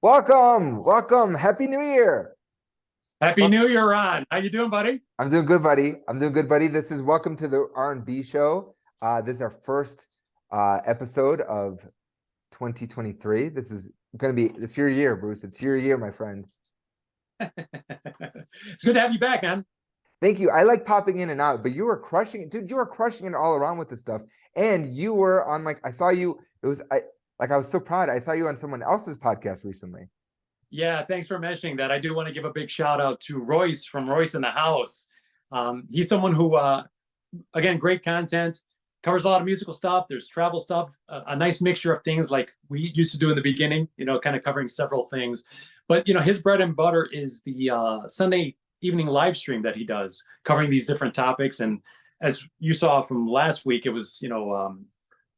Welcome. Happy New Year. Happy Wel- New Year, Ron. How you doing, buddy? I'm doing good, buddy. I'm doing good, buddy. This is welcome to the R&B Show. This is our first episode of 2023. This is gonna be it's your year, Bruce. It's your year, my friend. It's good to have you back, man. Thank you. I like popping in and out, but you were crushing it, dude. You were crushing it all around with this stuff. And you were on I saw you. I was so proud. I saw you on someone else's podcast recently. Yeah, thanks for mentioning that. I do want to give a big shout out to Royce from Royce in the House. He's someone who, again, great content, covers a lot of musical stuff. There's travel stuff, a nice mixture of things like we used to do in the beginning, kind of covering several things. But, his bread and butter is the Sunday evening live stream that he does, covering these different topics. And as you saw from last week, it was, talking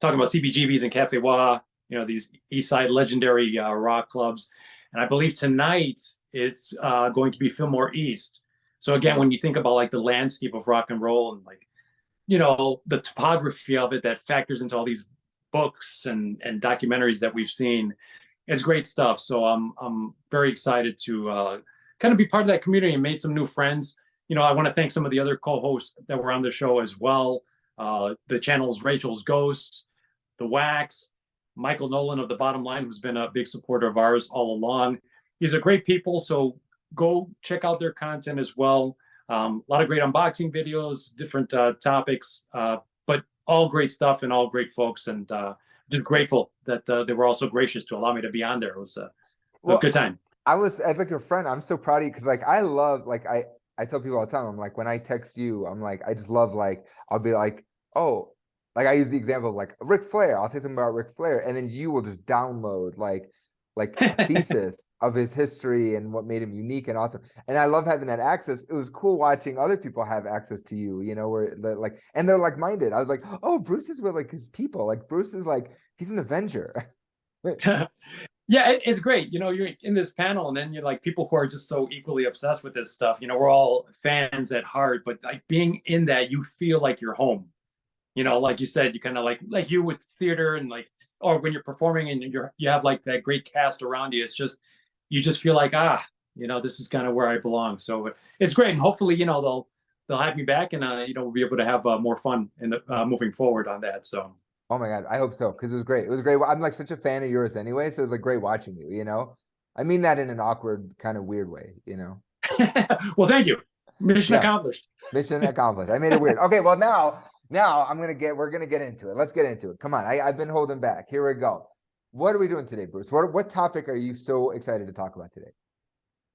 about CBGBs and Cafe Wah, these East Side legendary rock clubs. And I believe tonight it's going to be Fillmore East. So again, when you think about like the landscape of rock and roll and like, the topography of it that factors into all these books and documentaries that we've seen, it's great stuff. So I'm very excited to kind of be part of that community and made some new friends. I want to thank some of the other co-hosts that were on the show as well. The channels Rachel's Ghost, The Wax, Michael Nolan of The Bottom Line, who's been a big supporter of ours all along. These are great people, so go check out their content as well. A lot of great unboxing videos, different topics, but all great stuff and all great folks. And just grateful that they were also gracious to allow me to be on there. It was a Well, good time. I was as like your friend, I'm so proud of you because I love I tell people all the time, I'm like when I text you, I'm like I just love I'll be like, oh, like I use the example of like Ric Flair. I'll say something about Ric Flair, and then you will just download like a thesis of his history and what made him unique and awesome. And I love having that access. It was cool watching other people have access to you, where and they're like minded. I was like, oh, Bruce is with like his people. Like Bruce is like he's an Avenger. Yeah, it's great. You're in this panel, and then you're like people who are just so equally obsessed with this stuff. We're all fans at heart, but like being in that, you feel like you're home. Like you said, you kind of like you with theater and like, or when you're performing and you have like that great cast around you. It's just you just feel like this is kind of where I belong. So it's great, and hopefully they'll have me back, and we'll be able to have more fun in the moving forward on that. So. Oh my God, I hope so because it was great. It was great. I'm like such a fan of yours anyway, so it was like great watching you. I mean that in an awkward kind of weird way. Well, thank you. Mission Yeah, accomplished. mission accomplished. I made it weird. Okay, well now we're gonna get into it. Let's get into it. Come on, I've been holding back. Here we go. What are we doing today, Bruce? What topic are you so excited to talk about today?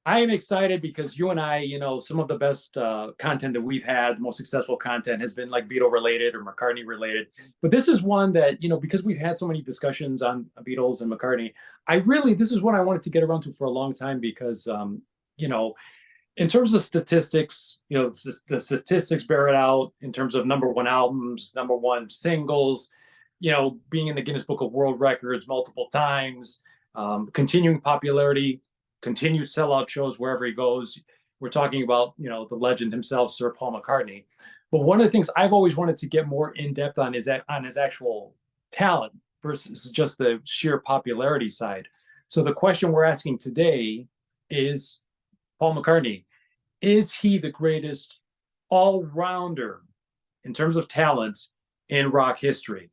I am excited because you and I, some of the best content that we've had, most successful content has been like Beatle related or McCartney related. But this is one that, because we've had so many discussions on Beatles and McCartney, this is one I wanted to get around to for a long time because, in terms of statistics, the statistics bear it out in terms of number one albums, number one singles, being in the Guinness Book of World Records multiple times, continuing popularity, continued sellout shows wherever he goes. We're talking about, the legend himself, Sir Paul McCartney. But one of the things I've always wanted to get more in depth on is on his actual talent versus just the sheer popularity side. So the question we're asking today is, Paul McCartney, is he the greatest all-rounder in terms of talent in rock history?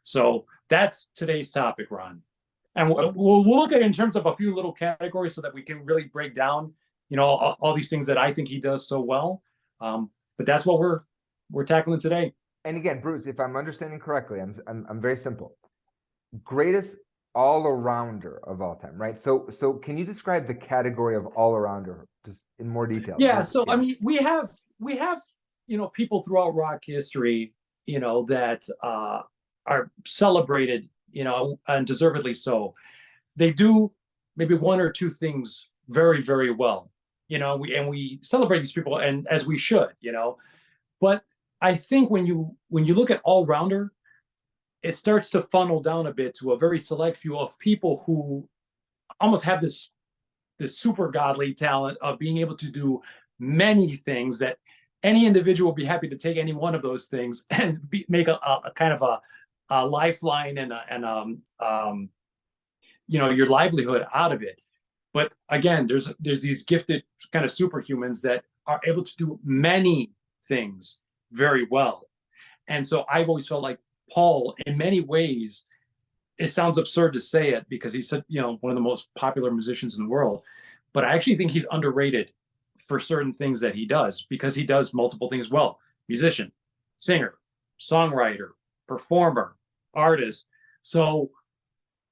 So that's today's topic, Ron. And we'll look at it in terms of a few little categories so that we can really break down, all these things that I think he does so well. But that's what we're tackling today. And again, Bruce, if I'm understanding correctly, I'm very simple. Greatest all-arounder of all time, right? So can you describe the category of all-arounder just in more detail? Yeah. So I mean, we have people throughout rock history, that are celebrated, and deservedly so. They do maybe one or two things very, very well, we celebrate these people, and as we should, But I think when you look at all-rounder, it starts to funnel down a bit to a very select few of people who almost have this super godly talent of being able to do many things that any individual would be happy to take any one of those things and make a kind of a lifeline and your livelihood out of it. But again, there's these gifted kind of superhumans that are able to do many things very well. And so I've always felt like Paul, in many ways, it sounds absurd to say it because he's one of the most popular musicians in the world, but I actually think he's underrated for certain things that he does, because he does multiple things well: musician, singer, songwriter, performer, artist. So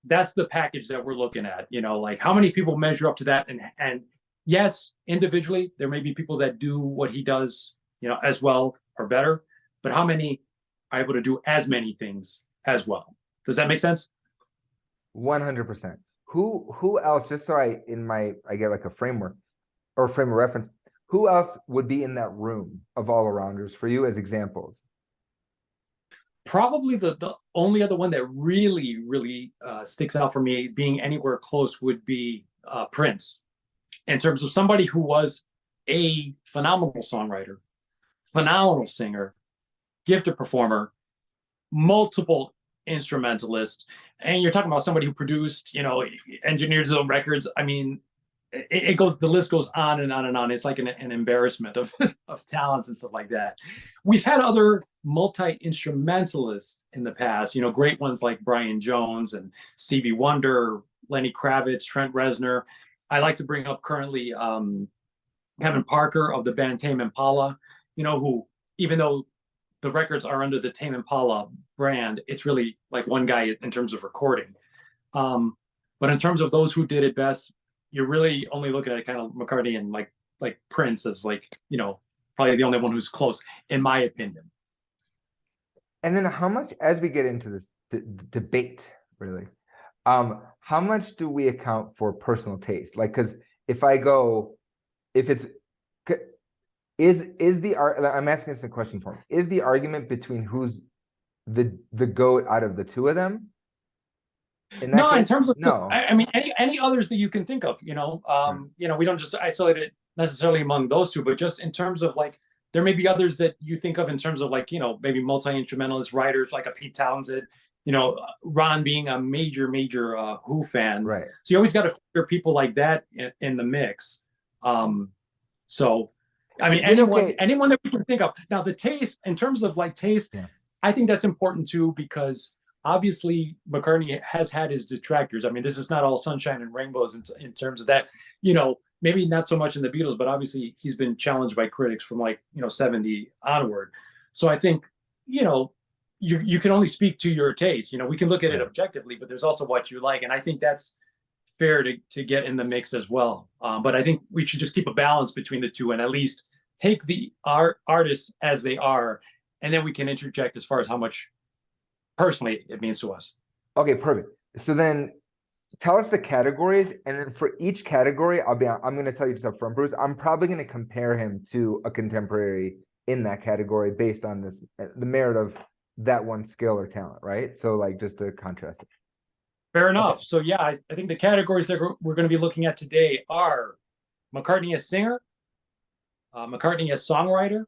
that's the package that we're looking at. Like, how many people measure up to that? And yes, individually there may be people that do what he does as well or better, but how many are able to do as many things as well? Does that make sense? 100%. Who else, just so I get like a framework or frame of reference, who else would be in that room of all-arounders for you as examples? Probably the only other one that really sticks out for me being anywhere close would be Prince, in terms of somebody who was a phenomenal songwriter, phenomenal singer, gifted performer, multiple instrumentalist. And you're talking about somebody who produced, engineered his own records. I mean, it goes, the list goes on and on and on. It's like an embarrassment of of talents and stuff like that. We've had other multi-instrumentalists in the past, great ones like Brian Jones and Stevie Wonder, Lenny Kravitz, Trent Reznor. I like to bring up currently Kevin Parker of the band Tame Impala, who, even though the records are under the Tame Impala brand, it's really like one guy in terms of recording. But in terms of those who did it best, you're really only looking at kind of McCartney and like Prince as probably the only one who's close, in my opinion. And then how much, as we get into this debate, really, how much do we account for personal taste? Like, because if it's I'm asking this a question for me. Is the argument between who's the GOAT out of the two of them? No, in terms of, no. I mean, any others that you can think of, we don't just isolate it necessarily among those two, but just in terms of like, there may be others that you think of in terms of like, maybe multi-instrumentalist writers like a Pete Townsend, Ron being a major Who fan. Right. So you always got to figure people like that in the mix. So, I mean, anyone that we can think of. Now, the taste, in terms of like taste, yeah. I think that's important too, because obviously McCartney has had his detractors. I mean, this is not all sunshine and rainbows in terms of that, maybe not so much in the Beatles, but obviously he's been challenged by critics from 70 onward. So I think, you can only speak to your taste. We can look at it objectively, but there's also what you like. And I think that's fair to get in the mix as well. But I think we should just keep a balance between the two and at least take the artists as they are, and then we can interject as far as how much personally it means to us. Okay, perfect. So then tell us the categories, and then for each category, I'm going to tell you just up front, Bruce, I'm probably going to compare him to a contemporary in that category based on the merit of that one skill or talent, right? So like, just to contrast it. Fair enough. Okay. So yeah, I think the categories that we're going to be looking at today are McCartney as singer, McCartney as songwriter,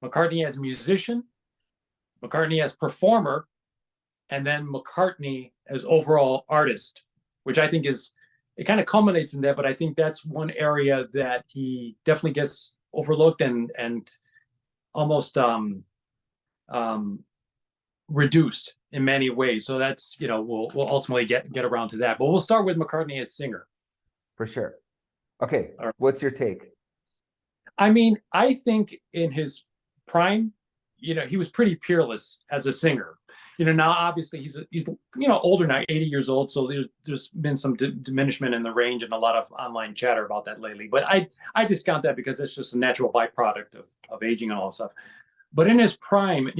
McCartney as musician, McCartney as performer, and then McCartney as overall artist, which I think it kind of culminates in that, but I think that's one area that he definitely gets overlooked and almost reduced in many ways. So that's, we'll ultimately get around to that, but we'll start with McCartney as singer. For sure. Okay. Right. What's your take? I mean, I think in his prime, he was pretty peerless as a singer. Now obviously he's older now, 80 years old. So there's been some diminishment in the range and a lot of online chatter about that lately. But I discount that because it's just a natural byproduct of aging and all that stuff. But in his prime,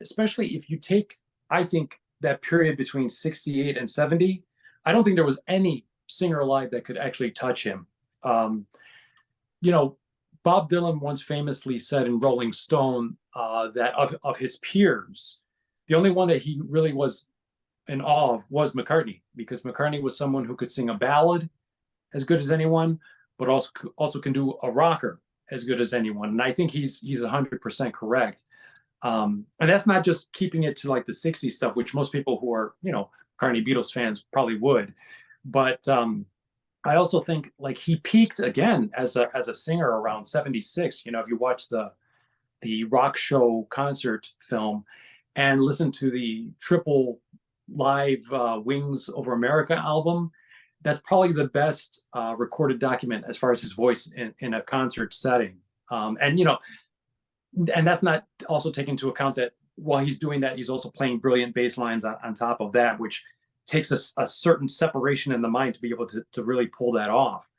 especially if you take, I think, that period between 68 and 70, I don't think there was any singer alive that could actually touch him. Bob Dylan once famously said in Rolling Stone that of his peers, the only one that he really was in awe of was McCartney, because McCartney was someone who could sing a ballad as good as anyone, but also can do a rocker as good as anyone. And I think he's 100% correct. And that's not just keeping it to like the 60s stuff, which most people who are, McCartney Beatles fans probably would. But I also think like he peaked again as a singer around 76. You know, if you watch the rock show concert film and listen to the triple live Wings Over America album, that's probably the best recorded document as far as his voice in a concert setting. And, you know, and that's not also taking into account that while he's doing that, he's also playing brilliant bass lines on top of that, which takes a certain separation in the mind to be able to really pull that off.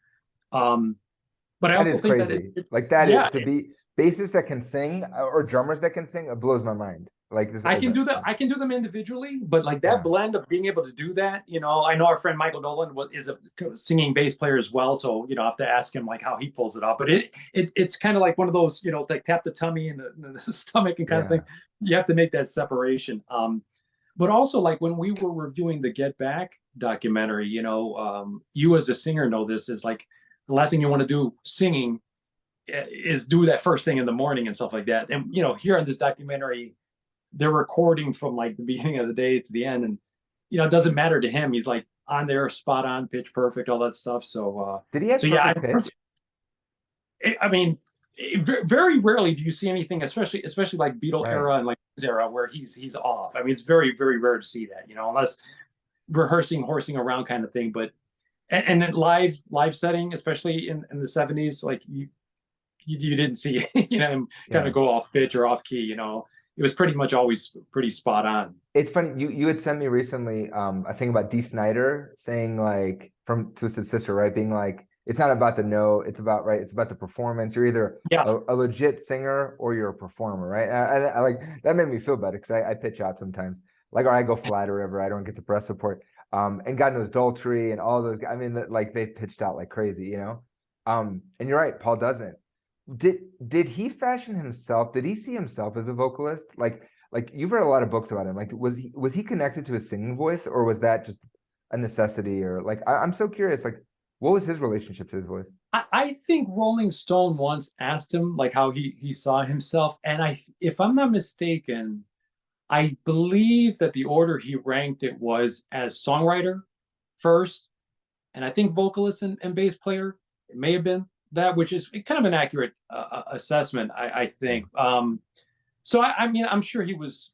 But I That also is think that crazy. Like that yeah, is to be bassists that can sing or drummers that can sing, it blows my mind. Like this I as can a do that. I can do them individually, but like that yeah. blend of being able to do that, you know, I know our friend Michael Nolan is a singing bass player as well, so you know, I have to ask him like how he pulls it off. But it's kind of like one of those, you know, like tap the tummy and the stomach and kind of Yeah. thing. You have to make that separation. But also like when we were reviewing the Get Back documentary, you know, you as a singer know this is like the last thing you want to do singing is do that first thing in the morning and stuff like that. And you know, here in this documentary, they're recording from like the beginning of the day to the end, and you know, it doesn't matter to him. He's like on there, spot on, pitch perfect, all that stuff. So Did he have so yeah, perfect pitch? I mean, very rarely do you see anything, especially like Beatle Right. era and like his era, where he's off. I mean, it's very rare to see that, you know, unless rehearsing, horsing around kind of thing. But and then live setting, especially in the 70s, like you didn't see you know him kind Yeah. of go off pitch or off key. You know, it was pretty much always pretty spot on. It's funny, you had sent me recently a thing about Dee Snider saying like from Twisted Sister, right? Being like, it's not about the note, it's about right, it's about the performance. You're either Yeah, a legit singer or you're a performer, right? I like that made me feel better because I pitch out sometimes. Like or I go flat or whatever, I don't get the press support. And God knows Daltrey and all those I mean like they pitched out like crazy, you know? And you're right, Paul doesn't. Did he fashion himself? Did he see himself as a vocalist? Like you've read a lot of books about him. Like was he connected to his singing voice, or was that just a necessity? Or like I'm so curious. Like, what was his relationship to his voice? I think Rolling Stone once asked him like how he saw himself, and if I'm not mistaken, I believe that the order he ranked it was as songwriter first, and I think vocalist and bass player. It may have been that, which is kind of an accurate assessment, I think. So I mean, I'm sure he was.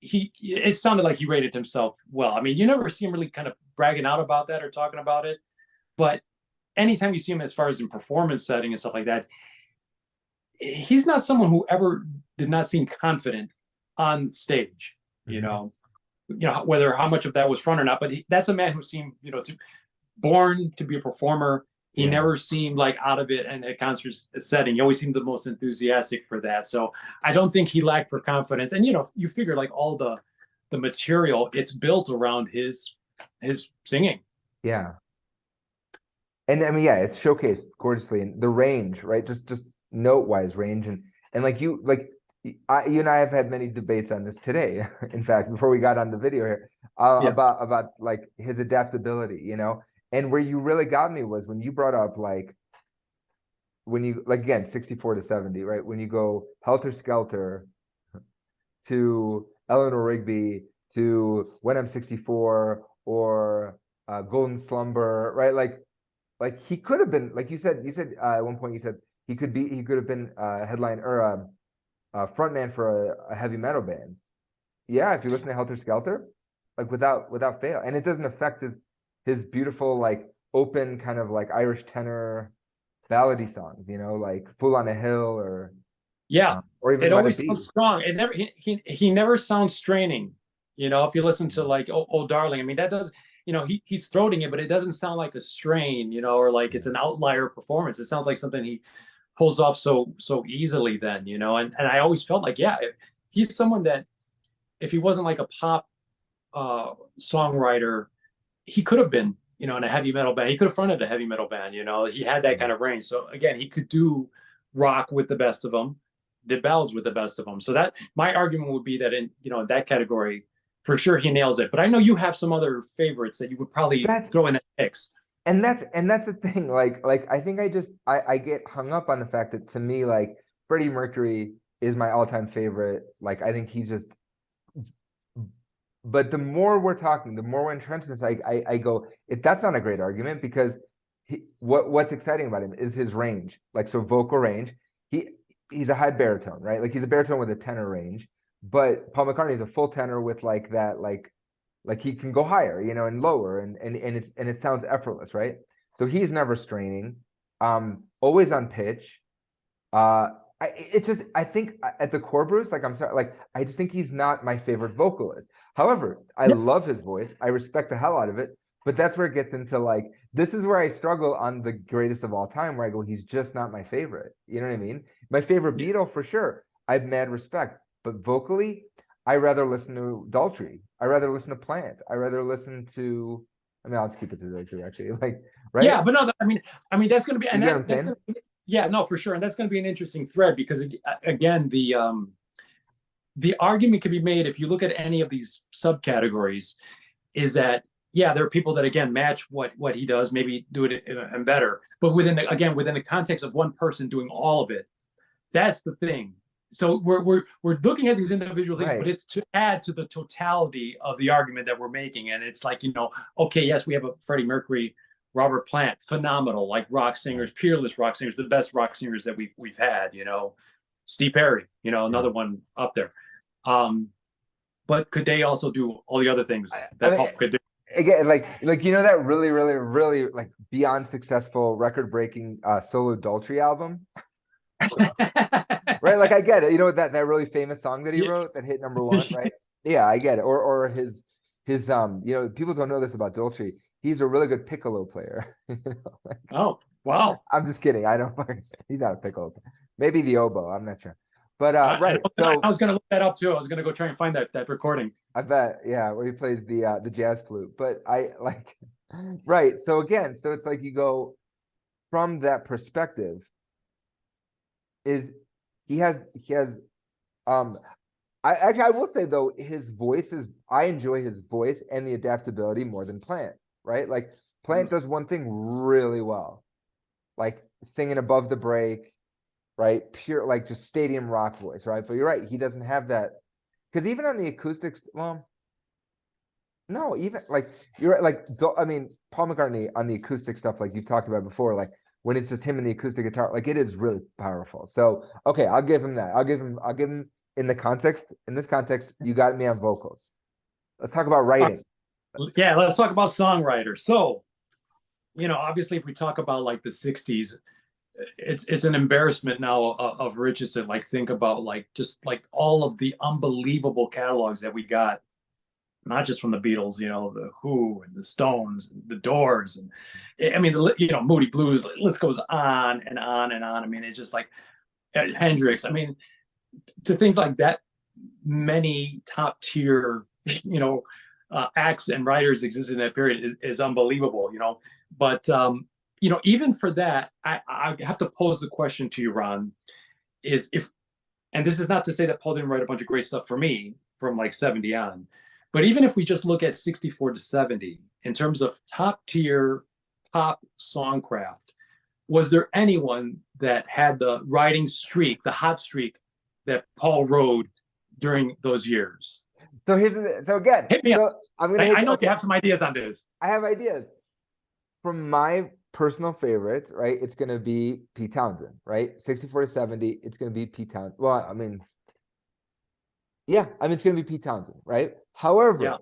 It sounded like he rated himself well. I mean, you never see him really kind of bragging out about that or talking about it, but anytime you see him as far as in performance setting and stuff like that, he's not someone who ever did not seem confident on stage. Mm-hmm. You know whether how much of that was front or not, but that's a man who seemed born to be a performer. He Yeah. never seemed like out of it and at concert setting. He always seemed the most enthusiastic for that. So I don't think he lacked for confidence. And you figure like all the material, it's built around his singing. Yeah. And I mean, yeah, it's showcased gorgeously, and the range, right? Just note wise range, and like you you and I have had many debates on this today. In fact, before we got on the video here, Yeah. about like his adaptability, you know. And where you really got me was when you brought up like when you like again 64 to 70, right? When you go Helter Skelter to Eleanor Rigby to When I'm 64 or Golden Slumber, right? Like he could have been like you said at one point you said he could have been a headline or a front man for a heavy metal band. Yeah, if you listen to Helter Skelter, like without fail, and it doesn't affect his beautiful like open kind of like Irish tenor ballady songs, you know, like Fool on a Hill Yeah. or even It Let It always Be. sounds strong. It never he never sounds straining. You know, if you listen to like oh darling, I mean that does he's throating it, but it doesn't sound like a strain, or like it's an outlier performance. It sounds like something he pulls off so easily then, and I always felt like, yeah, he's someone that if he wasn't like a pop songwriter, he could have been, in a heavy metal band. He could have fronted a heavy metal band, he had that kind of range. So again, he could do rock with the best of them, did ballads with the best of them. So that my argument would be that in that category, for sure he nails it. But I know you have some other favorites that you would probably That's throw in that mix. and that's the thing. Like I think I get hung up on the fact that to me like Freddie Mercury is my all-time favorite. Like I think he's just but the more we're talking, the more we're entrenched in this, I go, that's not a great argument because what's exciting about him is his range, like so vocal range. He's a high baritone, right? Like he's a baritone with a tenor range, but Paul McCartney is a full tenor with like that, like he can go higher, and lower, and it sounds effortless, right? So he's never straining, always on pitch. It's just I think at the core, Bruce, like I'm sorry, like I just think he's not my favorite vocalist. However, I love his voice. I respect the hell out of it. But that's where it gets into like this is where I struggle on the greatest of all time, where I go, he's just not my favorite. You know what I mean? My favorite Beatle for sure. I have mad respect, but vocally, I rather listen to Daltrey. I rather listen to Plant. I rather listen to. I mean, I'll just keep it to those two actually. Like, right? Yeah, but no, I mean, that's going to be, and You get what I'm that's saying? yeah, no, for sure, and that's going to be an interesting thread because again, the argument can be made if you look at any of these subcategories, is that yeah, there are people that again match what he does, maybe do it and better, but within the context of one person doing all of it, that's the thing. So we're looking at these individual things, Right. but it's to add to the totality of the argument that we're making, and it's like okay, yes, we have a Freddie Mercury, Robert Plant, phenomenal, like rock singers, peerless rock singers, the best rock singers that we've had. Steve Perry, another one up there. But could they also do all the other things that Paul could do? Again, like that really, really, really like beyond successful record-breaking solo Daltrey album, right? Like I get it. That really famous song that he wrote that hit #1, right? Yeah, I get it. Or his people don't know this about Daltrey. He's a really good piccolo player. Oh, wow. I'm just kidding. I don't. He's not a piccolo. Maybe the oboe. I'm not sure. But right. So I was gonna look that up too. I was gonna go try and find that recording. I bet, yeah, where he plays the jazz flute. But I like, right. So again, so it's like you go from that perspective. Is he has I will say though his voice is I enjoy his voice and the adaptability more than Plant, right? Like Plant does one thing really well, like singing above the break, right? Pure like just stadium rock voice, right? But you're right, he doesn't have that because even on the acoustics, well, no, even like you're right, like I mean Paul McCartney on the acoustic stuff, like you've talked about before, like when it's just him and the acoustic guitar, like it is really powerful. So okay, I'll give him that. I'll give him in this context, you got me on vocals. Let's talk about writing. Yeah, let's talk about songwriters. So, obviously if we talk about like the 60s, it's an embarrassment now of riches to like think about like just like all of the unbelievable catalogs that we got, not just from the Beatles, the Who and the Stones, and the Doors, and I mean, Moody Blues. The list goes on and on and on. I mean, it's just like Hendrix. I mean, to think like that many top tier, acts and writers existed in that period is unbelievable. But even for that, I have to pose the question to you, Ron, is if, and this is not to say that Paul didn't write a bunch of great stuff for me from like 70 on. But even if we just look at 64 to 70, in terms of top tier pop songcraft, was there anyone that had the writing streak, the hot streak that Paul rode during those years? So so again, hit me up. I know okay. you have some ideas on this. I have ideas. From my personal favorites, right? It's gonna be Pete Townsend, right? 64 to 70, it's gonna be Pete Townsend. Well, I mean, yeah, I mean it's gonna be Pete Townsend, right? However,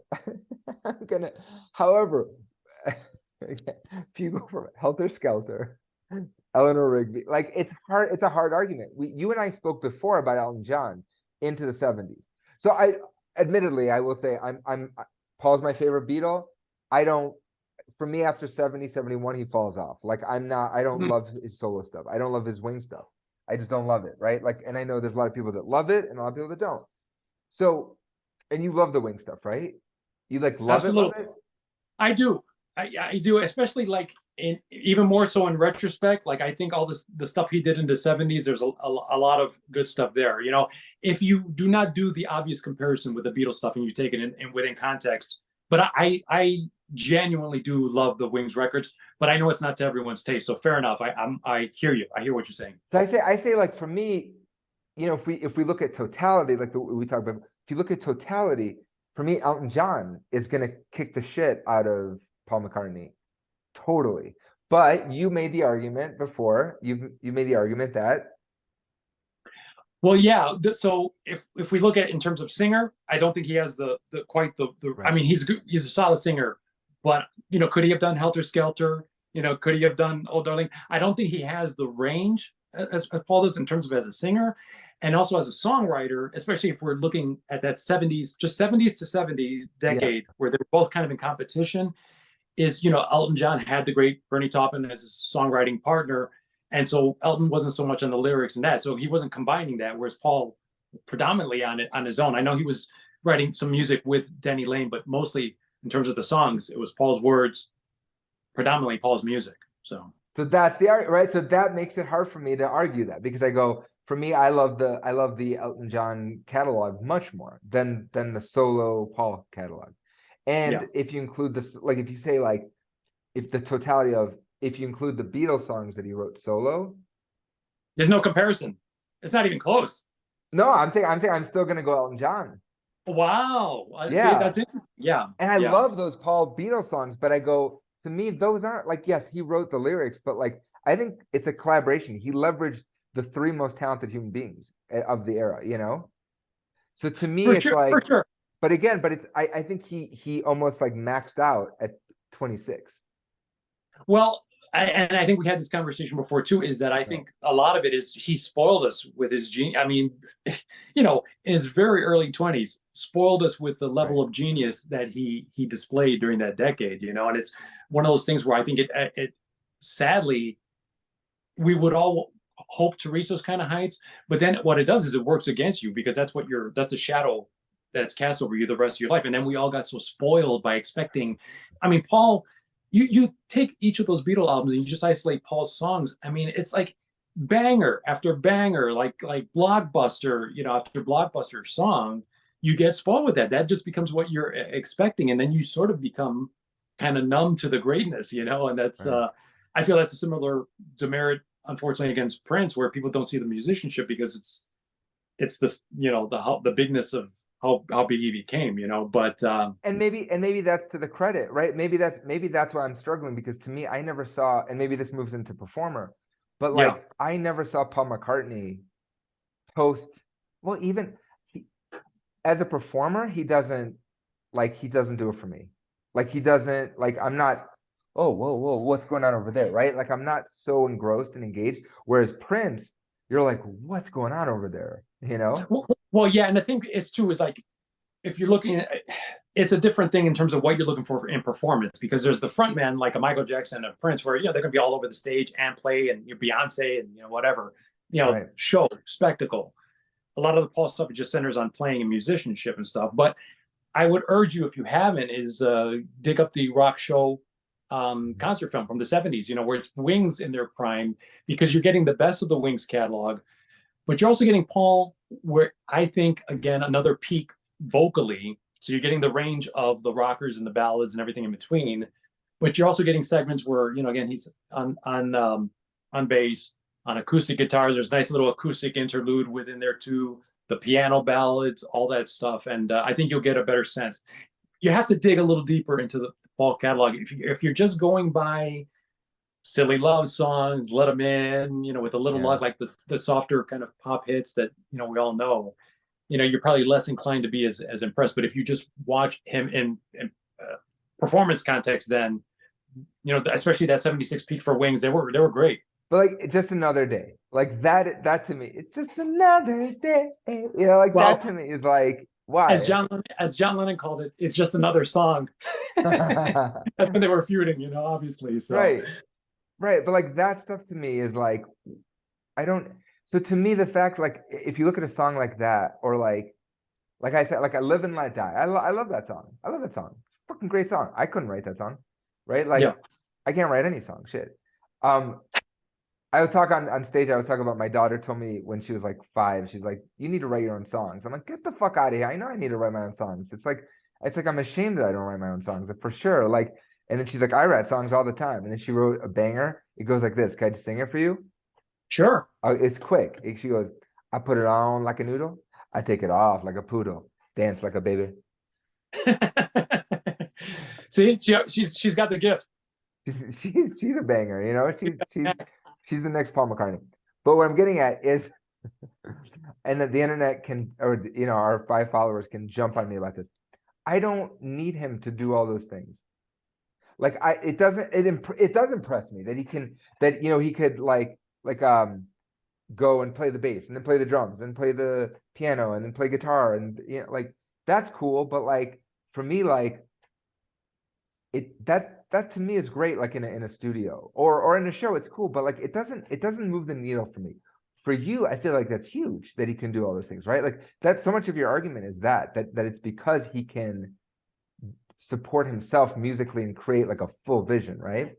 if you go from Helter Skelter, Eleanor Rigby, like it's hard, it's a hard argument. You and I spoke before about Elton John into the 70s. So admittedly, I will say Paul's my favorite Beatle. For me, after 70, 71, he falls off. Like I don't love his solo stuff. I don't love his Wing stuff. I just don't love it, right? Like, and I know there's a lot of people that love it and a lot of people that don't. So, and you love the Wing stuff, right? You like love Absolutely. it? I do. I do, especially like even more so in retrospect. Like I think all the stuff he did in the 70s, there's a lot of good stuff there. If you do not do the obvious comparison with the Beatles stuff and you take it in within context, but I genuinely do love the Wings records, but I know it's not to everyone's taste. So fair enough. I hear you. I hear what you're saying. So I say like for me, if we look at totality, like we talked about, if you look at totality, for me, Elton John is gonna kick the shit out of Paul McCartney. Totally. But you made the argument before. You made the argument that Well, yeah. So if we look at it in terms of singer, I don't think he has the quite the. I right. mean, he's a solid singer, but could he have done Helter Skelter? Could he have done Oh Darling? I don't think he has the range as Paul does in terms of as a singer, and also as a songwriter, especially if we're looking at that 70s, just 70s to 70s Yeah, decade where they were both kind of in competition. Elton John had the great Bernie Taupin as his songwriting partner. And so Elton wasn't so much on the lyrics and that. So he wasn't combining that, whereas Paul predominantly on it on his own. I know he was writing some music with Denny Lane, but mostly in terms of the songs, it was Paul's words, predominantly Paul's music. So that's the art, right? So that makes it hard for me to argue that because I go, for me, I love the Elton John catalog much more than the solo Paul catalog. And yeah, if you include this, like if you say like if the totality of if you include the Beatles songs that he wrote solo, there's no comparison. It's not even close. no, I'm still gonna go Elton John. Wow. See, Yeah. that's it. Yeah. And I Yeah. love those Paul Beatles songs, but I go, to me, those aren't like, yes, he wrote the lyrics, but like I think it's a collaboration. He leveraged the three most talented human beings of the era, you know? So to me, For it's sure. like, For sure. but again, but it's I think he almost like maxed out at 26. Well, and I think we had this conversation before too, is that I Right. think a lot of it is he spoiled us with his genius. I mean, in his very early 20s, spoiled us with the level Right. of genius that he displayed during that decade, and it's one of those things where I think it sadly, we would all hope to reach those kind of heights, but then what it does is it works against you because that's the shadow that's cast over you the rest of your life. And then we all got so spoiled by expecting. I mean, Paul, you take each of those Beatle albums and you just isolate Paul's songs. I mean, it's like banger after banger, like blockbuster, after blockbuster song. You get spoiled with that. That just becomes what you're expecting, and then you sort of become kind of numb to the greatness, and that's Right. I feel that's a similar demerit, unfortunately, against Prince, where people don't see the musicianship because it's this, the bigness of how big he became, But And maybe that's to the credit, right? Maybe that's why I'm struggling because to me, I never saw, and maybe this moves into performer, but yeah, like I never saw Paul McCartney post. Well, even as a performer, he doesn't do it for me. Like he doesn't like I'm not. Oh, whoa, what's going on over there, right? Like I'm not so engrossed and engaged. Whereas Prince, you're like, what's going on over there? You know? well, yeah, and I think it's too is like if you're looking at it's a different thing in terms of what you're looking for in performance because there's the front man like a Michael Jackson and a Prince where they're gonna be all over the stage and play and Beyonce and whatever Right. show spectacle. A lot of the Paul stuff just centers on playing and musicianship and stuff. But I would urge you if you haven't is dig up the Rock Show concert film from the 70s, where it's Wings in their prime because you're getting the best of the Wings catalog, but you're also getting Paul where I think again another peak vocally. So you're getting the range of the rockers and the ballads and everything in between, but you're also getting segments where again he's on bass, on acoustic guitar. There's a nice little acoustic interlude within there too. The piano ballads, all that stuff, and I think you'll get a better sense. You have to dig a little deeper into the Paul catalog. If you're just going by silly love songs, let them in, with a little Yeah. luck, like the softer kind of pop hits that we all know, you're probably less inclined to be as impressed. But if you just watch him in performance context, then especially that 76 peak for Wings, they were great. But like just another day. Like that to me, it's just another day. Like Well, that to me is like, why? as John Lennon called it, it's just another song. That's when they were feuding, obviously. So Right. Right. But like that stuff to me is like, I don't. So to me, the fact, like, if you look at a song like that, or like I said, like I Live and Let Die. I love that song. I love that song. It's a fucking great song. I couldn't write that song. Right. yeah, Like I can't write any song. Shit. I was talking on stage. I was talking about my daughter told me when she was like 5, she's like, "You need to write your own songs." I'm like, "Get the fuck out of here! I know I need to write my own songs." It's like I'm ashamed that I don't write my own songs, for sure. Like, and then she's like, "I write songs all the time." And then she wrote a banger. It goes like this. Can I just sing it for you? sure. It's quick. She goes, "I put it on like a noodle. I take it off like a poodle. Dance like a baby." See, she's got the gift. She's a banger, you know. She's the next Paul McCartney. But what I'm getting at is, and that the internet can, or you know, our 5 followers can jump on me about this. I don't need him to do all those things. Like it does impress me that he can, that you know, he could go and play the bass and then play the drums and play the piano and then play guitar, and you know, like that's cool. But like for me, like that to me is great, like in a studio or in a show, it's cool, but like it doesn't move the needle for me. For you, I feel like that's huge that he can do all those things, right? Like that's so much of your argument is that it's because he can support himself musically and create like a full vision, right?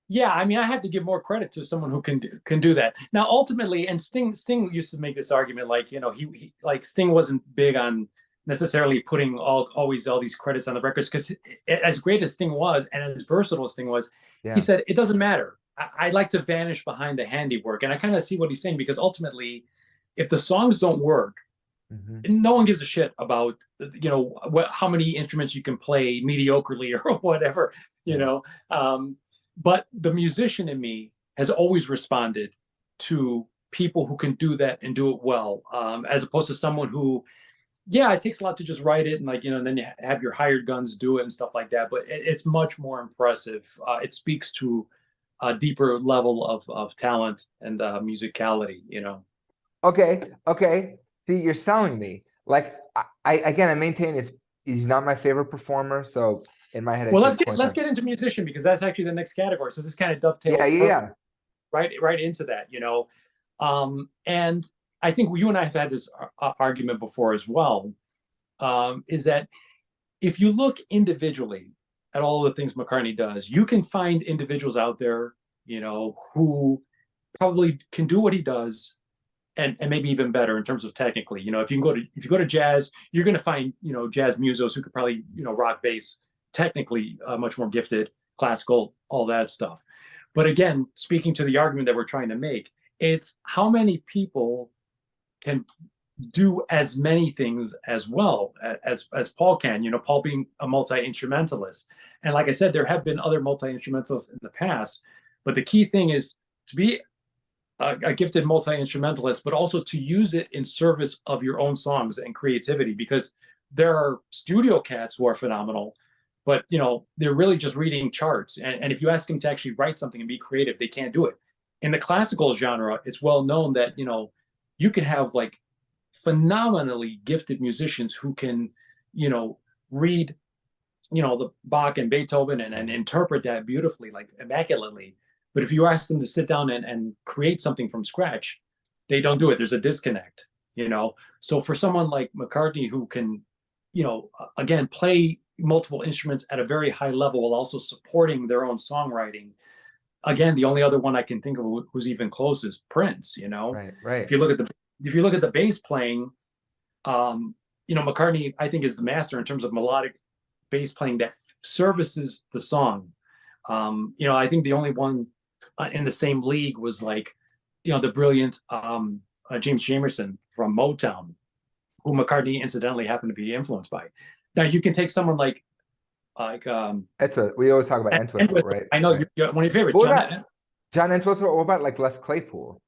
Yeah, I mean, I have to give more credit to someone who can do that. Now, ultimately, and Sting used to make this argument, like, you know, he like Sting wasn't big on necessarily putting always all these credits on the records, because as great as Sting was and as versatile as Sting was, he Yeah. said it doesn't matter. I like to vanish behind the handiwork, and I kind of see what he's saying, because ultimately, if the songs don't work, no one gives a shit about, you know, how many instruments you can play mediocrely or whatever, you Yeah. know. But the musician in me has always responded to people who can do that and do it well, as opposed to someone who, yeah, it takes a lot to just write it and, like, you know, and then you have your hired guns do it and stuff like that. But it's much more impressive. It speaks to a deeper level of talent and musicality, you know. Okay. See, you're selling me. Like I again, I maintain he's not my favorite performer. So in my head, I Well, take points let's on. Yeah, get into musician, because that's actually the next category. So this kind of yeah, dovetails yeah. right into that, you know. And I think you and I have had this argument before as well. Is that if you look individually at all of the things McCartney does, you can find individuals out there, you know, who probably can do what he does, and maybe even better in terms of technically. You know, if you go to jazz, you're going to find, you know, jazz musos who could probably, you know, rock bass, technically much more gifted, classical, all that stuff. But again, speaking to the argument that we're trying to make, it's how many people can do as many things as well as Paul can. You know, Paul being a multi-instrumentalist, and like I said, there have been other multi-instrumentalists in the past. But the key thing is to be a gifted multi-instrumentalist, but also to use it in service of your own songs and creativity, because there are studio cats who are phenomenal, but, you know, they're really just reading charts. And if you ask them to actually write something and be creative, they can't do it. In the classical genre, it's well known that, you know, you can have like phenomenally gifted musicians who can, you know, read, you know, the Bach and Beethoven and interpret that beautifully, like immaculately. But if you ask them to sit down and create something from scratch, they don't do it. There's a disconnect, you know. So for someone like McCartney, who can, you know, again, play multiple instruments at a very high level while also supporting their own songwriting, again, the only other one I can think of who's even close is Prince, you know. Right. If you look at the bass playing, you know, McCartney, I think, is the master in terms of melodic bass playing that services the song. You know, I think the only one in the same league was, like, you know, the brilliant James Jamerson from Motown, who McCartney incidentally happened to be influenced by. Now you can take someone like Entwistle. We always talk about Entwistle, Entwistle. right? I know Right. you're one of your favorites, What John. about John Entwistle? What about like Les Claypool?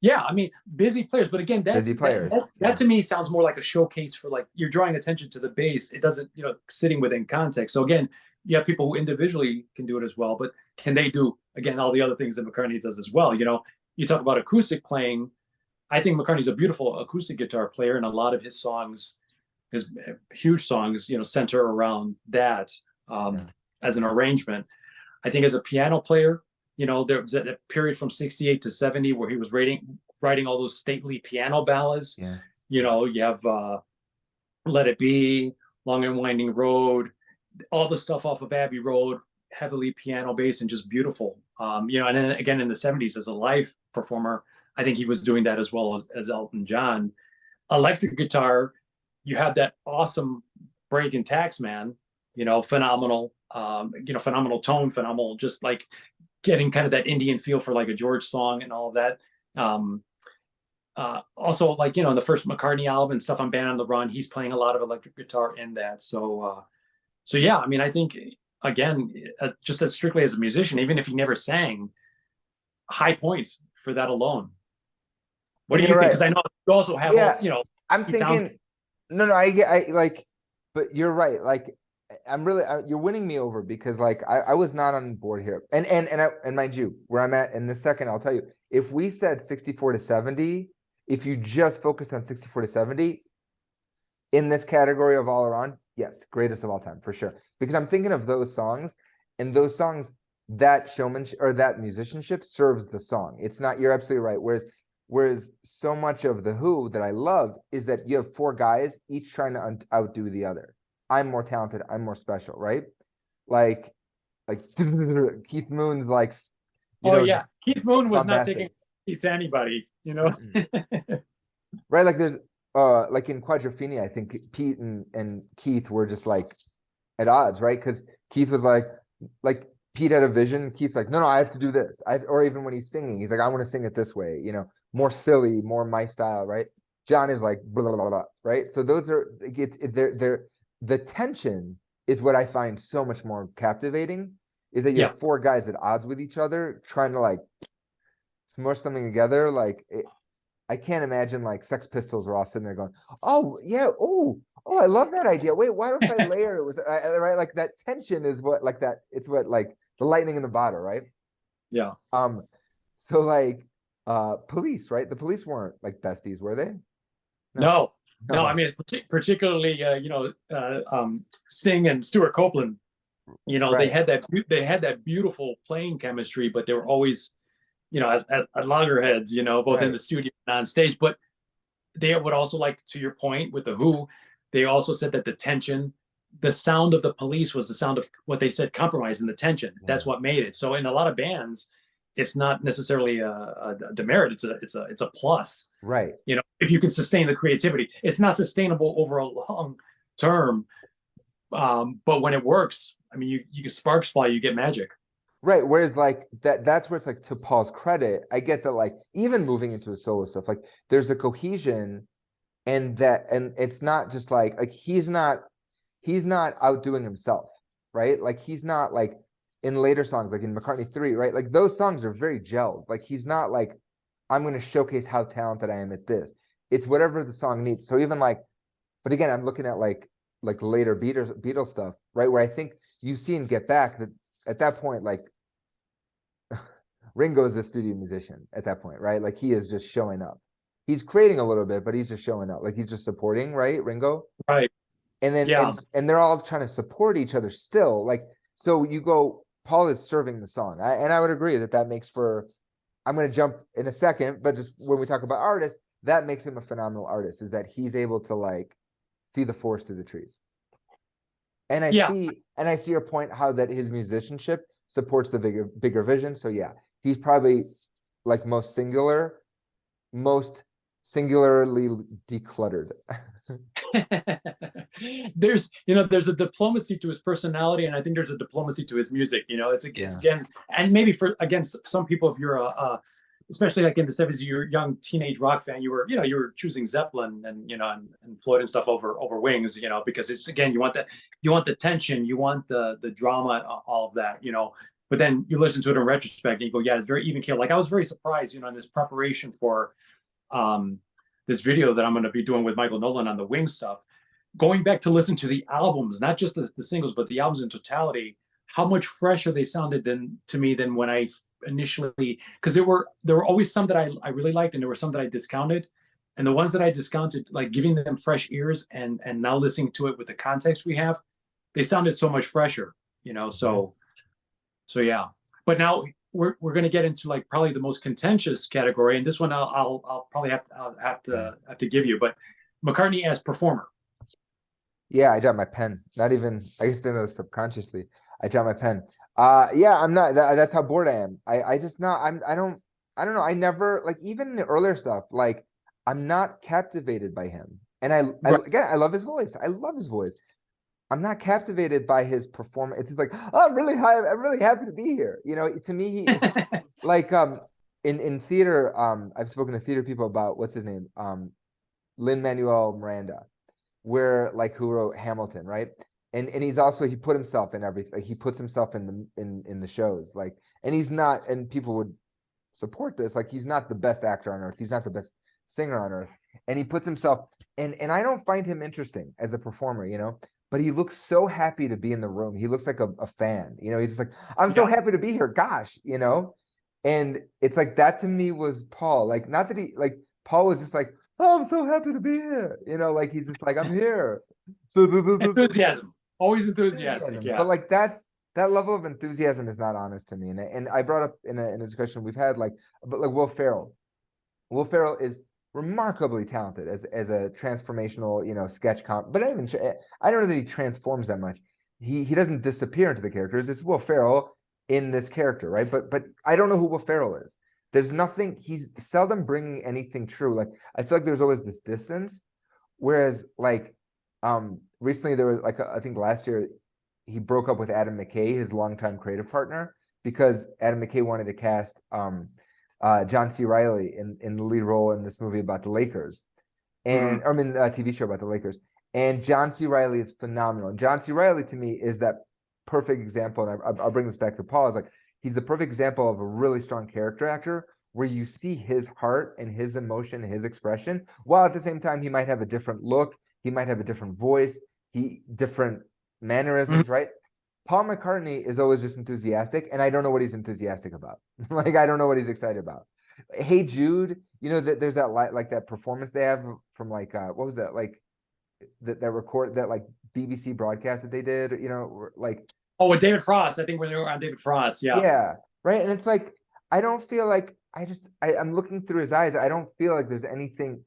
Yeah, I mean, busy players, but again, Busy players. that to me sounds more like a showcase for, like, you're drawing attention to the bass. It doesn't, you know, sitting within context. So again, you have people who individually can do it as well, but can they do, again, all the other things that McCartney does as well? You know, you talk about acoustic playing. I think McCartney's a beautiful acoustic guitar player, and a lot of his songs, his huge songs, you know, center around that as an arrangement. I think as a piano player, you know, there was a period from 68 to 70 where he was writing all those stately piano ballads. Yeah. You know, you have Let It Be, Long and Winding Road, all the stuff off of Abbey Road, heavily piano based and just beautiful. You know, and then again in the 70s as a live performer, I think he was doing that as well as Elton John. Electric guitar, you have that awesome break and Taxman, you know, phenomenal, you know, phenomenal tone, phenomenal, just like getting kind of that Indian feel for like a George song and all of that. also like, in the first McCartney album and stuff on Band on the Run, he's playing a lot of electric guitar in that. So yeah, I mean, I think again, just as strictly as a musician, even if he never sang, high points for that alone. What And do you you're think? right. Because I know you also have all, Yeah, I'm Pete Townsend. thinking. No, no, I get, I like, but you're right. Like, I'm really, you're winning me over because like I was not on board here, and mind you, where I'm at in this second, I'll tell you, if we said 64 to 70, if you just focused on 64 to 70 in this category of all around, yes, greatest of all time for sure. Because I'm thinking of those songs, and those songs, that showmanship or that musicianship serves the song. It's not. You're absolutely right. Whereas so much of the Who that I love is that you have four guys each trying to outdo the other. I'm more talented. I'm more special, right? Like, like Keith Moon's like, Oh yeah, Keith Moon was not taking bombastic. it to anybody. Mm-mm. Right? Like there's like in Quadrophenia, I think Pete and Keith were just like at odds, right? Because Keith was like Pete had a vision. Keith's like, no, no, I have to do this. Or even when he's singing, he's like, I want to sing it this way, more silly, more my style, right? John is like, blah, blah, blah, blah, right? So those are, they're, the tension is what I find so much more captivating is that you Yeah, have four guys at odds with each other trying to like smush something together. I can't imagine like Sex Pistols are all sitting there going, "Oh yeah, oh, I love that idea. Wait, why don't I layer it with right?" Like that tension is what like that. It's what like the lightning in the bottle, right? yeah. So like, Police, right? The Police weren't like besties, were they? No, No, no. I no, mean, it's particularly Sting and Stuart Copeland. They right. had that beautiful playing chemistry, but they were always at loggerheads. Both in Right. the studio and on stage. But they would also like to your point with the Who. They also said that the sound of the Police was the sound of what they said compromise and the tension. That's Yeah. what made it. So in a lot of bands, it's not necessarily a demerit. It's a plus. Right. If you can sustain the creativity, it's not sustainable over a long term. But when it works, I mean, you can sparks fly, you get magic. Right. Whereas like that's where it's like to Paul's credit, I get that like even moving into his solo stuff, like there's a cohesion and it's not just like he's not outdoing himself, right? Like he's not like in later songs, like in McCartney 3, right? Like those songs are very gelled. Like he's not like, I'm going to showcase how talented I am at this. It's whatever the song needs. So even like, but again, I'm looking at like later Beatles stuff, right? Where I think you see in Get Back that at that point, like Ringo's a studio musician at that point, right? Like he is just showing up. He's creating a little bit, but he's just showing up. Like he's just supporting, right? Ringo. Right. And then Yeah. and they're all trying to support each other still. Like so you go, Paul is serving the song. And I would agree that makes for, I'm going to jump in a second, but just when we talk about artists, that makes him a phenomenal artist is that he's able to like see the forest through the trees. And Yeah. I see your point how that his musicianship supports the bigger vision. So yeah, he's probably like most singularly decluttered. There's a diplomacy to his personality, and I think there's a diplomacy to his music. It's Yeah. again, and maybe for again some people, if you're especially like in the 70s, you're a young teenage rock fan, you were choosing Zeppelin and Floyd and stuff over Wings, because it's again you want the tension, you want the drama, all of that. But then you listen to it in retrospect and you go, yeah, it's very even keel. Like I was very surprised, in this preparation for this video that I'm going to be doing with Michael Nolan on the Wing stuff, going back to listen to the albums, not just the singles, but the albums in totality, how much fresher they sounded to me than when I initially, because there were always some that I really liked and there were some that I discounted. And the ones that I discounted, like giving them fresh ears and now listening to it with the context we have, they sounded so much fresher, so yeah. But now we're going to get into like probably the most contentious category, and this one I'll probably have to give you, but McCartney as performer. Yeah, I dropped my pen. Not even, I guess then subconsciously, I dropped my pen. Yeah, I'm not. That's how bored I am. I just not. I don't know. I never like even in the earlier stuff. Like I'm not captivated by him. And again, I love his voice. I love his voice. I'm not captivated by his performance. It's just like, oh, I'm really high. I'm really happy to be here. To me, he like in theater, I've spoken to theater people about what's his name, Lin-Manuel Miranda, where like who wrote Hamilton, right? And he's also he put himself in everything. He puts himself in the shows, like, and he's not, and people would support this, like he's not the best actor on earth, he's not the best singer on earth, and he puts himself, and I don't find him interesting as a performer, you know, but he looks so happy to be in the room. He looks like a fan, you know, he's just like, I'm so happy to be here, gosh, you know. And it's like that to me was Paul. Like, not that he, like, Paul was just like, oh, I'm so happy to be here, you know, like he's just like, I'm here. Enthusiasm, always enthusiastic. Yeah, But like that level of enthusiasm is not honest to me. And I brought up in a discussion we've had, like, but like Will Ferrell. Will Ferrell is remarkably talented as a transformational, you know, sketch comp. But I don't know that he transforms that much. He doesn't disappear into the characters. It's Will Ferrell in this character, right? But I don't know who Will Ferrell is. There's nothing. He's seldom bringing anything true. Like, I feel like there's always this distance. Whereas like recently there was like I think last year he broke up with Adam McKay, his longtime creative partner, because Adam McKay wanted to cast John C. Reilly in the lead role in this movie about the Lakers, and I mean a TV show about the Lakers. And John C. Reilly is phenomenal. And John C. Reilly to me is that perfect example. And I'll bring this back to Paul. Is like he's the perfect example of a really strong character actor where you see his heart and his emotion, his expression, while at the same time he might have a different look, he might have a different voice, different mannerisms, right? Paul McCartney is always just enthusiastic, and I don't know what he's enthusiastic about. Like, I don't know what he's excited about. Hey Jude, you know that there's that like that performance they have from like what was that, like that record, that like BBC broadcast that they did, you know, like, oh, with David Frost, I think when they were on David Frost, yeah, right. And it's like I don't feel like I'm looking through his eyes. I don't feel like there's anything.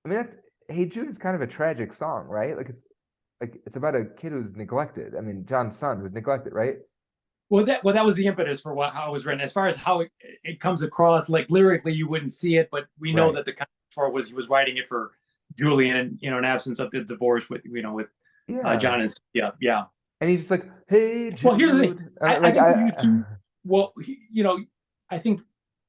I mean, Hey Jude is kind of a tragic song, right? Like it's about a kid who's neglected. I mean, John's son was neglected, right? Well, that was the impetus for how it was written. As far as how it comes across, like lyrically, you wouldn't see it, but we know that the context for it was he was writing it for Julian, you know, in absence of the divorce with, you know, with John and yeah. And he's just like, hey Jude. Well, here's the thing. I think for you too. Well, you know, I think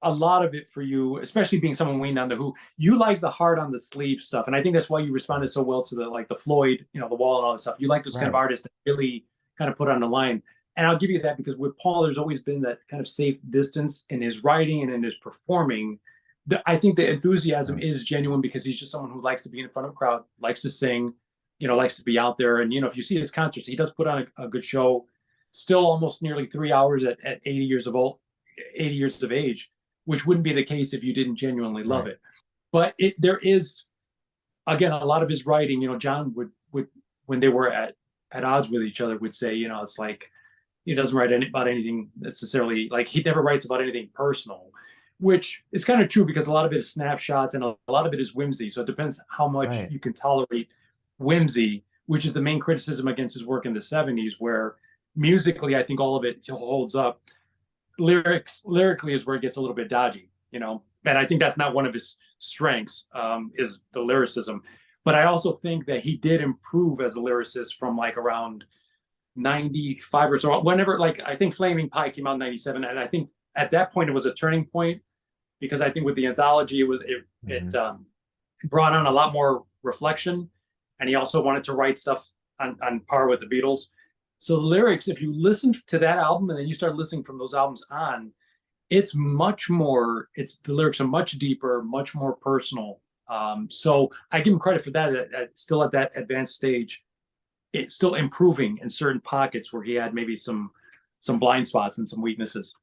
a lot of it for you, especially being someone weaned on the Who, you like the heart on the sleeve stuff, and I think that's why you responded so well to the Floyd, you know, the Wall and all that stuff. You like those kind of artists that really kind of put on the line. And I'll give you that because with Paul, there's always been that kind of safe distance in his writing and in his performing. I think the enthusiasm is genuine because he's just someone who likes to be in front of a crowd, likes to sing, you know, likes to be out there. And, you know, if you see his concerts, he does put on a good show, still almost nearly 3 hours at 80 years of age, which wouldn't be the case if you didn't genuinely love it. But there is, again, a lot of his writing, you know, John would when they were at odds with each other would say, you know, it's like, he doesn't write about anything necessarily, like he never writes about anything personal, which is kind of true because a lot of it is snapshots and a lot of it is whimsy. So it depends how much you can tolerate whimsy, which is the main criticism against his work in the 70s, where musically, I think all of it holds up. Lyrically is where it gets a little bit dodgy, you know, and I think that's not one of his strengths, is the lyricism. But I also think that he did improve as a lyricist from like around 95 or so, whenever, like, I think Flaming Pie came out in 97. And I think at that point it was a turning point because I think with the anthology, it brought on a lot more reflection. And he also wanted to write stuff on par with the Beatles. So lyrics, if you listen to that album and then you start listening from those albums on, it's much more, the lyrics are much deeper, much more personal. So I give him credit for that, still at that advanced stage. It's still improving in certain pockets where he had maybe some blind spots and some weaknesses.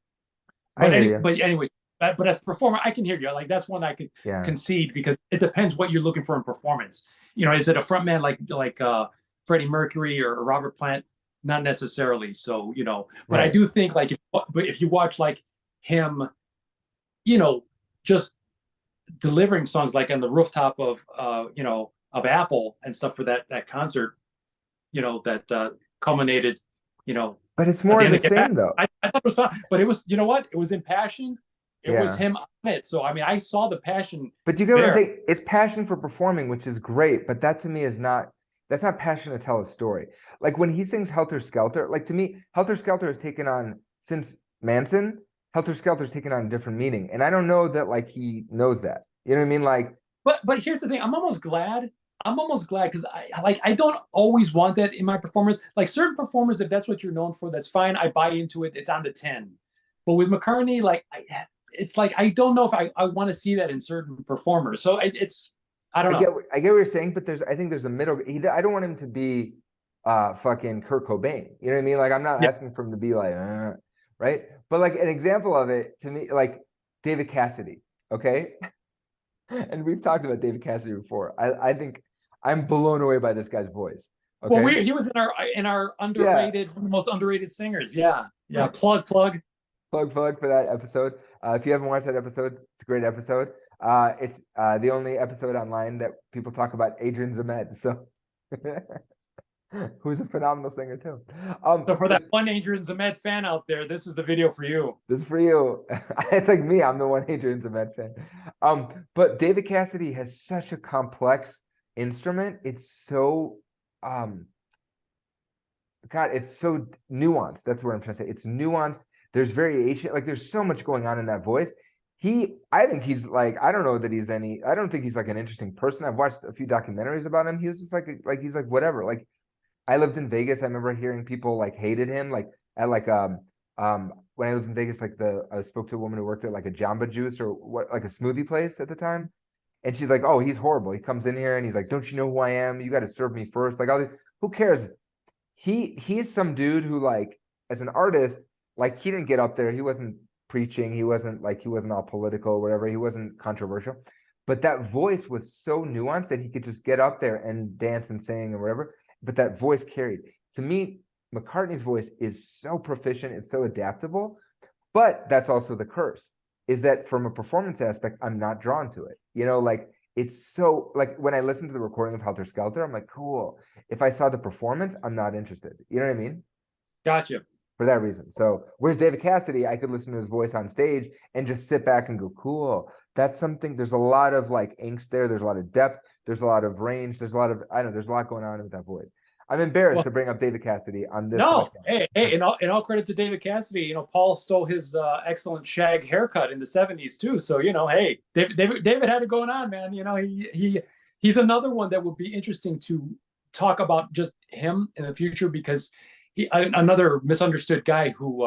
But anyway, but as a performer, I can hear you. Like that's one I could concede because it depends what you're looking for in performance. You know, is it a frontman like Freddie Mercury or Robert Plant? Not necessarily. So, you know, but I do think like if you watch like him, you know, just delivering songs like on the rooftop of you know, of Apple and stuff for that concert, you know, that culminated, you know. But it's more of the same, though. I thought it was fun, but it was, you know what? It was impassioned. It was him on it. So, I mean, I saw the passion. But you get what I'm saying? It's passion for performing, which is great. But that to me is that's not passion to tell a story. Like when he sings Helter Skelter, like to me, Helter Skelter has taken on, since Manson, Helter Skelter's taken on a different meaning. And I don't know that like he knows that. You know what I mean? Like, But here's the thing, I'm almost glad. I'm almost glad because I don't always want that in my performers. Like certain performers, if that's what you're known for, that's fine. I buy into it. It's on the 10. But with McCartney, like it's like I don't know if I want to see that in certain performers. So it's I don't know. I get what you're saying, but I think there's a middle. I don't want him to be fucking Kurt Cobain. You know what I mean? Like I'm not Yeah. asking for him to be like right? But like an example of it to me, like David Cassidy, okay? And we've talked about David Cassidy before. I think I'm blown away by this guy's voice. Okay. Well, he was in our underrated, most underrated singers. Yeah, yeah. Plug. Plug for that episode. If you haven't watched that episode, it's a great episode. It's the only episode online that people talk about Adrian Zemed. So, who's a phenomenal singer too. So for that one Adrian Zemed fan out there, this is the video for you. This is for you. It's like me. I'm the one Adrian Zemed fan. But David Cassidy has such a complex instrument. It's so God, it's so nuanced. That's what I'm trying to say. It's nuanced. There's variation. Like there's so much going on in that voice. I think he's like, I don't know that I don't think he's like an interesting person. I've watched a few documentaries about him. He was just like he's like whatever. Like I lived in Vegas. I remember hearing people like hated him. Like at like when I lived in Vegas, like I spoke to a woman who worked at like a Jamba Juice or what, like a smoothie place at the time. And she's like, oh, he's horrible. He comes in here and he's like, don't you know who I am? You got to serve me first. Like, who cares? He is some dude who like, as an artist, like he didn't get up there. He wasn't preaching. He wasn't all political or whatever. He wasn't controversial. But that voice was so nuanced that he could just get up there and dance and sing and whatever. But that voice carried. To me, McCartney's voice is so proficient. It's so adaptable. But that's also the curse, is that from a performance aspect, I'm not drawn to it. You know, like it's so like when I listen to the recording of Helter Skelter, I'm like, cool. If I saw the performance, I'm not interested. You know what I mean? Gotcha. For that reason. So whereas David Cassidy, I could listen to his voice on stage and just sit back and go, cool. That's something. There's a lot of like angst there. There's a lot of depth. There's a lot of range. There's a lot of, I don't know, there's a lot going on with that voice. I'm embarrassed to bring up David Cassidy on this. No, hey, in all credit to David Cassidy, you know, Paul stole his excellent shag haircut in the 70s too. So, you know, hey, David had it going on, man. You know, he's another one that would be interesting to talk about just him in the future, because another misunderstood guy who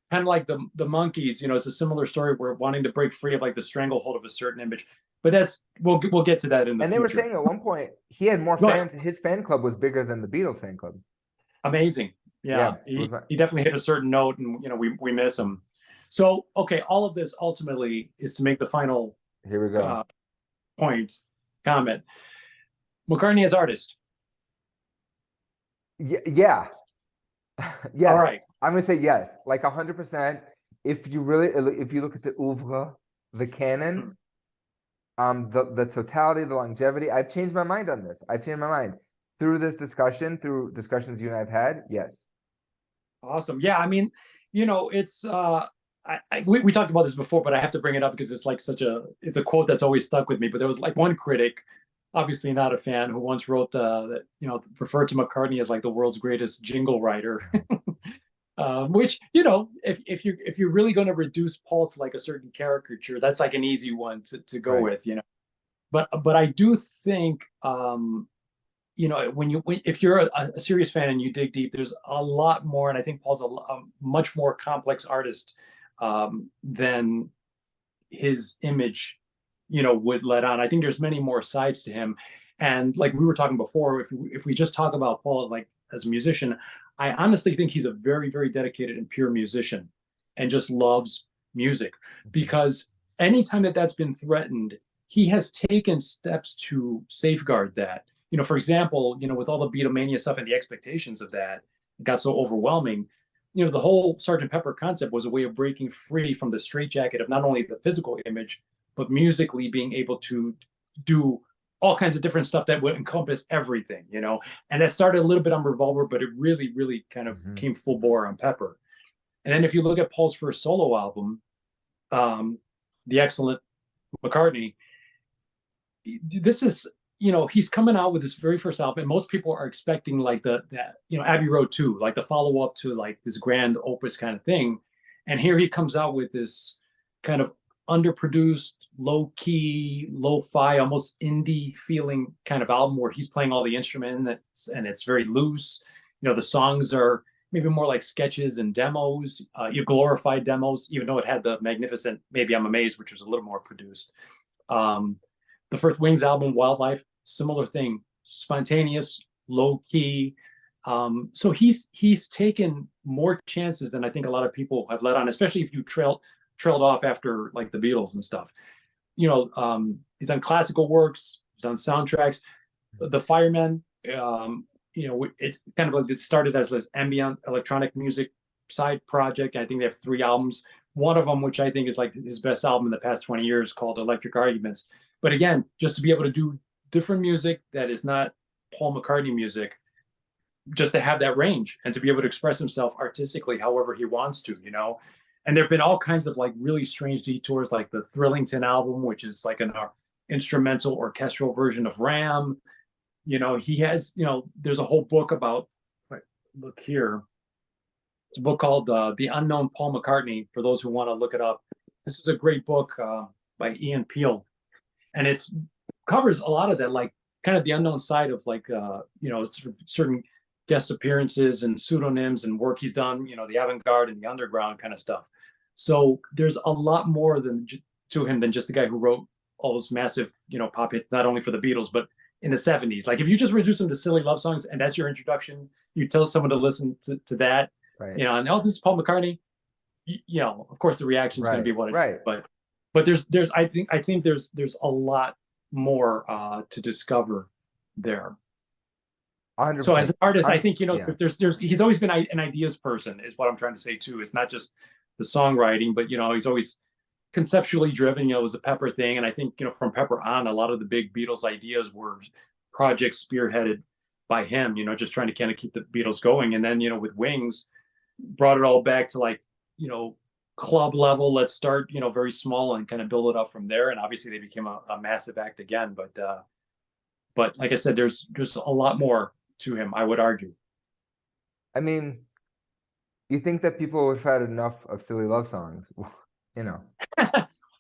kind of like the Monkees, you know, it's a similar story where wanting to break free of like the stranglehold of a certain image. But we'll get to that in the future. And they were saying at one point he had more fans. His fan club was bigger than the Beatles fan club. Amazing. Yeah, he definitely hit a certain note, and you know we miss him. So okay, all of this ultimately is to make the final here we go comment. McCartney as artist. Yeah. Yes. All right. I'm gonna say yes, like 100%. If you look at the oeuvre, the canon, the totality, the longevity, I've changed my mind on this. I've changed my mind through this discussion, through discussions you and I've had. Yes. Awesome. Yeah. I mean, you know, it's we talked about this before, but I have to bring it up because it's like it's a quote that's always stuck with me. But there was like one critic, obviously not a fan, who once wrote that, you know, referred to McCartney as like the world's greatest jingle writer. Which, you know, if you're really going to reduce Paul to like a certain caricature, that's like an easy one to go with, you know. But I do think, you know, if you're a serious fan and you dig deep, there's a lot more, and I think Paul's a much more complex artist than his image, you know, would let on. I think there's many more sides to him, and like we were talking before, if we just talk about Paul like as a musician, I honestly think he's a very, very dedicated and pure musician and just loves music, because anytime that's been threatened, he has taken steps to safeguard that. You know, for example, you know, with all the Beatlemania stuff and the expectations of that, it got so overwhelming. You know, the whole Sgt. Pepper concept was a way of breaking free from the straitjacket of not only the physical image, but musically being able to do all kinds of different stuff that would encompass everything, you know. And that started a little bit on Revolver, but it really, really kind of came full bore on Pepper. And then if you look at Paul's first solo album, the excellent McCartney, this is, you know, he's coming out with his very first album, and most people are expecting like that, you know, Abbey Road 2, like the follow-up to like this grand opus kind of thing. And here he comes out with this kind of underproduced, low key, lo-fi, almost indie feeling kind of album where he's playing all the instruments and it's very loose. The songs are maybe more like sketches and demos, you glorified demos, even though it had the magnificent Maybe I'm Amazed, which was a little more produced. The first Wings album, Wildlife, similar thing, spontaneous, low key. So he's taken more chances than I think a lot of people have let on, especially if you trailed off after like the Beatles and stuff. He's on classical works, he's on soundtracks. The Firemen, it's kind of like it started as this ambient electronic music side project. I think they have 3 albums. One of them, which I think is like his best album in the past 20 years, called Electric Arguments. But again, just to be able to do different music that is not Paul McCartney music, just to have that range and to be able to express himself artistically however he wants to, And there have been all kinds of like really strange detours, like the Thrillington album, which is like an instrumental orchestral version of Ram. He has, there's a whole book about, look here. It's a book called The Unknown Paul McCartney, for those who want to look it up. This is a great book by Ian Peel. And it covers a lot of that, like kind of the unknown side of like, certain guest appearances and pseudonyms and work he's done, the avant-garde and the underground kind of stuff. So there's a lot more to him than just the guy who wrote all those massive, pop hits, not only for the Beatles, but in the 70s. Like if you just reduce them to silly love songs and that's your introduction, you tell someone to listen to that, right. And this is Paul McCartney, of course the reaction is going to be what it is. But there's I think there's a lot more to discover there. 100%. So as an artist, I think, there's he's always been an ideas person, is what I'm trying to say too. It's not just the songwriting, but he's always conceptually driven. It was a Pepper thing, and I think from Pepper on, a lot of the big Beatles ideas were projects spearheaded by him. Just trying to kind of keep the Beatles going, and then with Wings, brought it all back to like club level. Let's start very small and kind of build it up from there. And obviously they became a massive act again. But like I said, there's a lot more to him, I would argue. I mean, you think that people have had enough of silly love songs?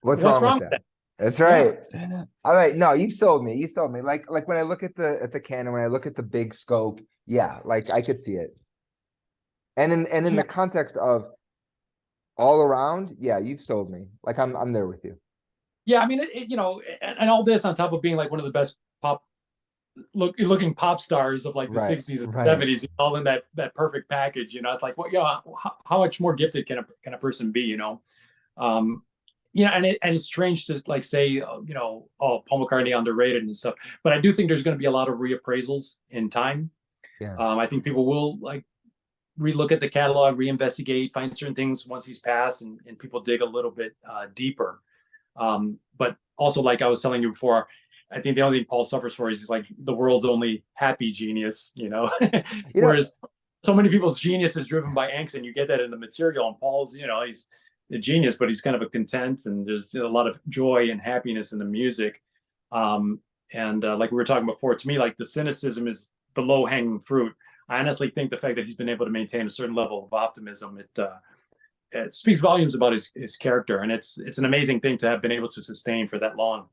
What's wrong with that? That's right. Yeah. All right. No, you sold me. Like when I look at the canon, when I look at the big scope, yeah, like I could see it. And in the context of all around, yeah, you've sold me. Like I'm there with you. Yeah, I mean, and all this on top of being like one of the best looking pop stars of like the 60s and 70s, all in that perfect package. It's like, how much more gifted can a person be? And it's strange to like say, Paul McCartney underrated and stuff. But I do think there's going to be a lot of reappraisals in time. Yeah. I think people will like relook at the catalog, reinvestigate, find certain things once he's passed, and people dig a little bit deeper. But also, like I was telling you before, I think the only thing Paul suffers for is like the world's only happy genius, Whereas so many people's genius is driven by angst, and you get that in the material. And Paul's, he's a genius, but he's kind of a content, and there's a lot of joy and happiness in the music. And like we were talking before, to me, like the cynicism is the low-hanging fruit. I honestly think the fact that he's been able to maintain a certain level of optimism, it speaks volumes about his character, and it's an amazing thing to have been able to sustain for that long.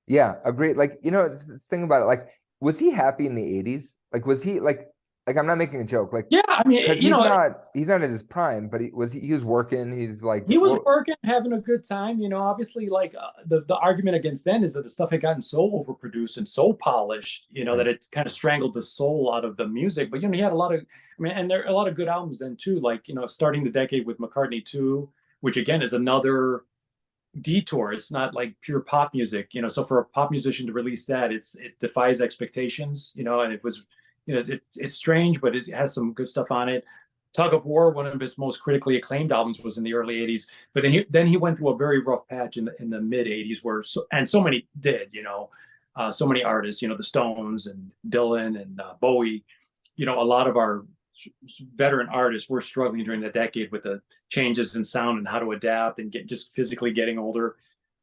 Yeah, agreed. Like, think about it. Like, was he happy in the 80s? Like, was he like I'm not making a joke. Like, yeah, I mean, he's not in his prime, but he was working. He's like, he was working, having a good time. Obviously, like the argument against then is that the stuff had gotten so overproduced and so polished, that it kind of strangled the soul out of the music. But he had a lot of, and there are a lot of good albums then too. Like starting the decade with McCartney 2, which again is another detour. It's not like pure pop music, so for a pop musician to release that, it defies expectations, and it was, it's strange, but it has some good stuff on it. Tug of War, one of his most critically acclaimed albums, was in the early 80s, but then he went through a very rough patch in the mid 80s where so many did, so many artists, the Stones and Dylan and Bowie, a lot of our veteran artists were struggling during the decade with the changes in sound and how to adapt and just physically getting older.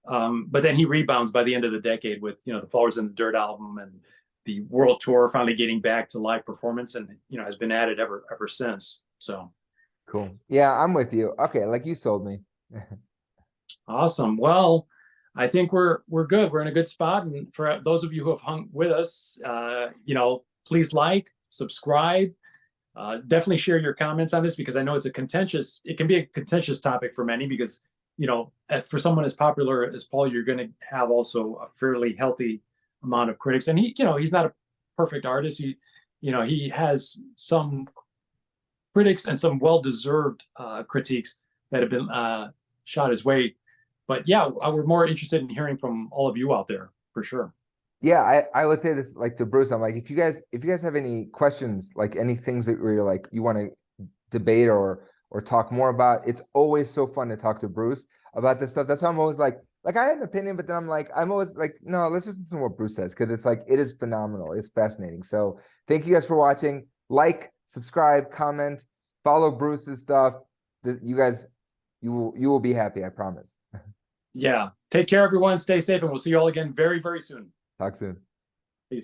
But then he rebounds by the end of the decade with, the Flowers in the Dirt album and the world tour, finally getting back to live performance, and, has been at it ever since. So Cool. Yeah, I'm with you. Okay, like you sold me. Awesome. Well, I think we're good. We're in a good spot. And for those of you who have hung with us, please like, subscribe, definitely share your comments on this because I know it can be a contentious topic for many because, for someone as popular as Paul, you're going to have also a fairly healthy amount of critics. And he's not a perfect artist. He has some critics and some well-deserved critiques that have been shot his way. But yeah, we're more interested in hearing from all of you out there for sure. Yeah, I would say this like to Bruce. I'm like, if you guys have any questions, like any things that you're like you want to debate or talk more about, it's always so fun to talk to Bruce about this stuff. That's why I'm always like I have an opinion, but then I'm always like, no, let's just listen to what Bruce says because it's like it is phenomenal. It's fascinating. So thank you guys for watching. Like, subscribe, comment, follow Bruce's stuff. You guys, you will be happy. I promise. Yeah. Take care, everyone. Stay safe, and we'll see you all again very, very soon. Talk soon.